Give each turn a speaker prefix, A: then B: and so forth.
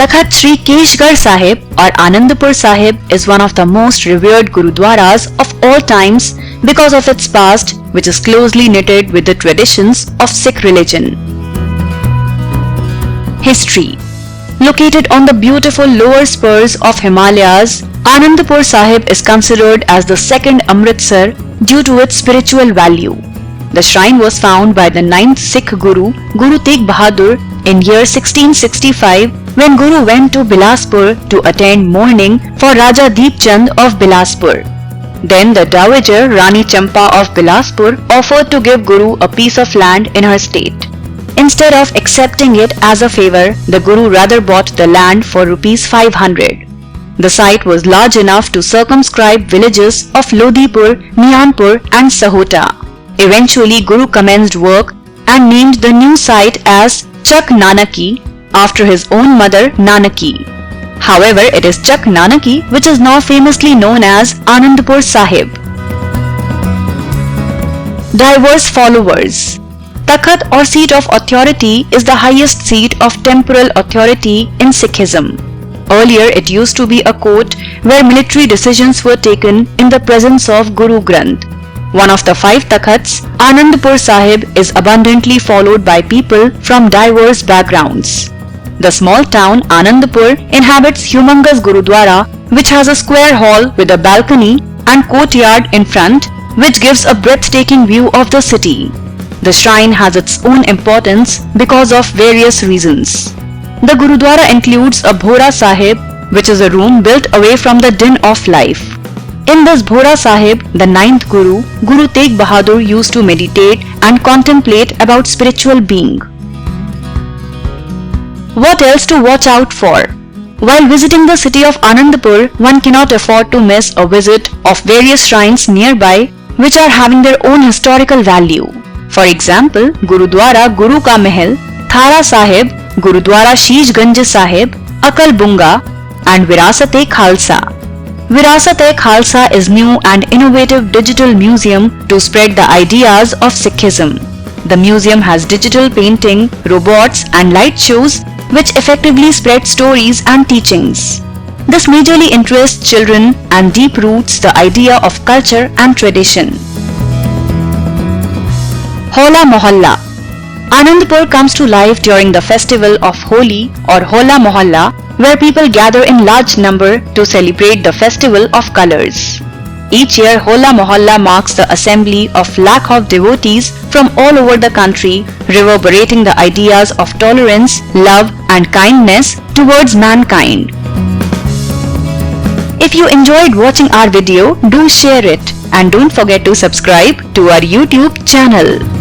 A: Takhat Sri Keshgarh Sahib or Anandpur Sahib is one of the most revered Gurudwaras of all times because of its past, which is closely knitted with the traditions of Sikh religion. History. Located on the beautiful lower spurs of Himalayas, Anandpur Sahib is considered as the second Amritsar due to its spiritual value. The shrine was found by the 9th Sikh Guru, Guru Tegh Bahadur, in year 1665 when Guru went to Bilaspur to attend mourning for Raja Deep Chand of Bilaspur. Then the Dowager Rani Champa of Bilaspur offered to give Guru a piece of land in her state. Instead of accepting it as a favor, the Guru rather bought the land for rupees 500. The site was large enough to circumscribe villages of Lodhipur, Mianpur and Sahota. Eventually, Guru commenced work and named the new site as Chak Nanaki after his own mother Nanaki. However, it is Chak Nanaki which is now famously known as Anandpur Sahib. Diverse followers. Takhat or seat of authority is the highest seat of temporal authority in Sikhism. Earlier, it used to be a court where military decisions were taken in the presence of Guru Granth. One of the 5 Takhats, Anandpur Sahib is abundantly followed by people from diverse backgrounds. The small town Anandpur inhabits humongous Gurudwara which has a square hall with a balcony and courtyard in front which gives a breathtaking view of the city. The shrine has its own importance because of various reasons. The Gurudwara includes a Bhora Sahib, which is a room built away from the din of life. In this Bhora Sahib, the 9th Guru, Guru Tegh Bahadur, used to meditate and contemplate about spiritual being. What else to watch out for? While visiting the city of Anandpur, one cannot afford to miss a visit of various shrines nearby which are having their own historical value. For example, Gurudwara Guru Ka Mahal, Thara Sahib, Gurudwara Sheeshganj Sahib, Akal Bunga and Virasat-e-Khalsa. Virasat-e-Khalsa is new and innovative digital museum to spread the ideas of Sikhism. The museum has digital painting, robots and light shows which effectively spread stories and teachings. This majorly interests children and deep roots the idea of culture and tradition. Hola Mohalla. Anandpur comes to life during the festival of Holi or Hola Mohalla, where people gather in large number to celebrate the festival of colors. Each year, Hola Mohalla marks the assembly of lakhs of devotees from all over the country, reverberating the ideas of tolerance, love and kindness towards mankind. If you enjoyed watching our video, do share it and don't forget to subscribe to our YouTube channel.